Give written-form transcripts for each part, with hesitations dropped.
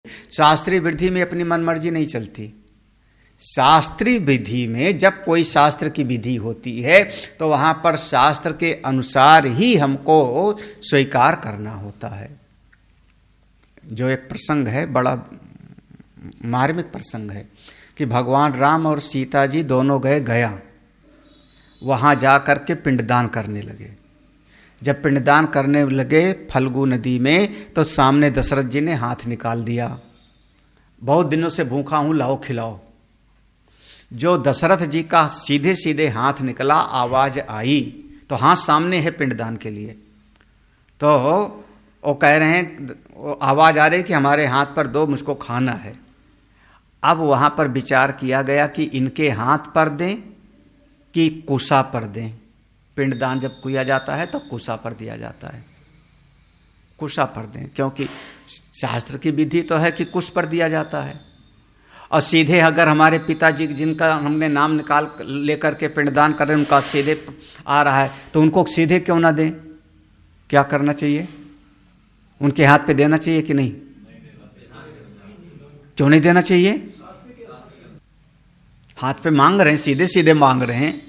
शास्त्रीय विधि में अपनी मनमर्जी नहीं चलती। शास्त्रीय विधि में जब कोई शास्त्र की विधि होती है तो वहां पर शास्त्र के अनुसार ही हमको स्वीकार करना होता है। जो एक प्रसंग है, बड़ा मार्मिक प्रसंग है कि भगवान राम और सीता जी दोनों गया, वहां जा कर के पिंडदान करने लगे। जब पिंडदान करने लगे फल्गु नदी में, तो सामने दशरथ जी ने हाथ निकाल दिया, बहुत दिनों से भूखा हूं, लाओ खिलाओ। जो दशरथ जी का सीधे सीधे हाथ निकला, आवाज आई, तो हाथ सामने है पिंडदान के लिए, तो वो कह रहे हैं, आवाज आ रही कि हमारे हाथ पर दो, मुझको खाना है। अब वहां पर विचार किया गया कि इनके हाथ पर दें कि कुसा पर दें। पिंडदान जब किया जाता है तो कुसा पर दिया जाता है, कुसा पर दें, क्योंकि शास्त्र की विधि तो है कि कुश पर दिया जाता है। और सीधे अगर हमारे पिताजी जिनका हमने नाम निकाल लेकर के पिंडदान कर रहे हैं, उनका सीधे आ रहा है, तो उनको सीधे क्यों ना दें? क्या करना चाहिए? उनके हाथ पे देना चाहिए कि नहीं? क्यों नहीं देना चाहिए? हाथ पे मांग रहे हैं, सीधे सीधे मांग रहे हैं।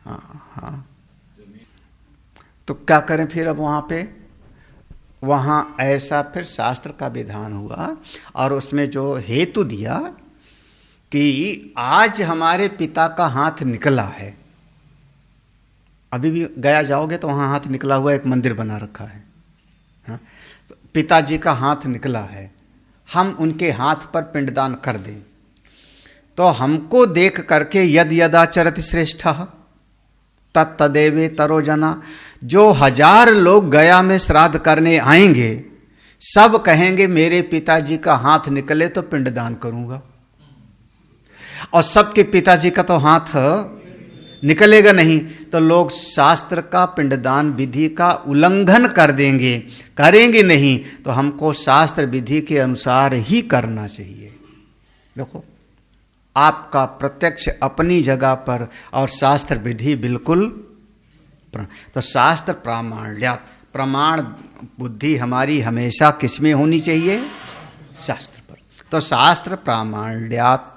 हाँ। तो क्या करें फिर? अब वहां ऐसा फिर शास्त्र का विधान हुआ और उसमें जो हेतु दिया कि आज हमारे पिता का हाथ निकला है। अभी भी गया जाओगे तो वहां हाथ निकला हुआ एक मंदिर बना रखा है। हाँ? तो पिताजी का हाथ निकला है, हम उनके हाथ पर पिंडदान कर दें, तो हमको देख करके यद यदाचरति श्रेष्ठः तत्तदेवे तरो जना, जो 1000 लोग गया में श्राद्ध करने आएंगे, सब कहेंगे मेरे पिताजी का हाथ निकले तो पिंडदान करूंगा, और सबके पिताजी का तो हाथ निकलेगा नहीं, तो लोग शास्त्र का पिंडदान विधि का उल्लंघन कर देंगे, करेंगे नहीं। तो हमको शास्त्र विधि के अनुसार ही करना चाहिए। देखो, आपका प्रत्यक्ष अपनी जगह पर और शास्त्र विधि बिल्कुल। तो शास्त्र प्रामाण्यात्, प्रमाण बुद्धि हमारी हमेशा किसमें होनी चाहिए? शास्त्र पर। तो शास्त्र प्रामाण्यात्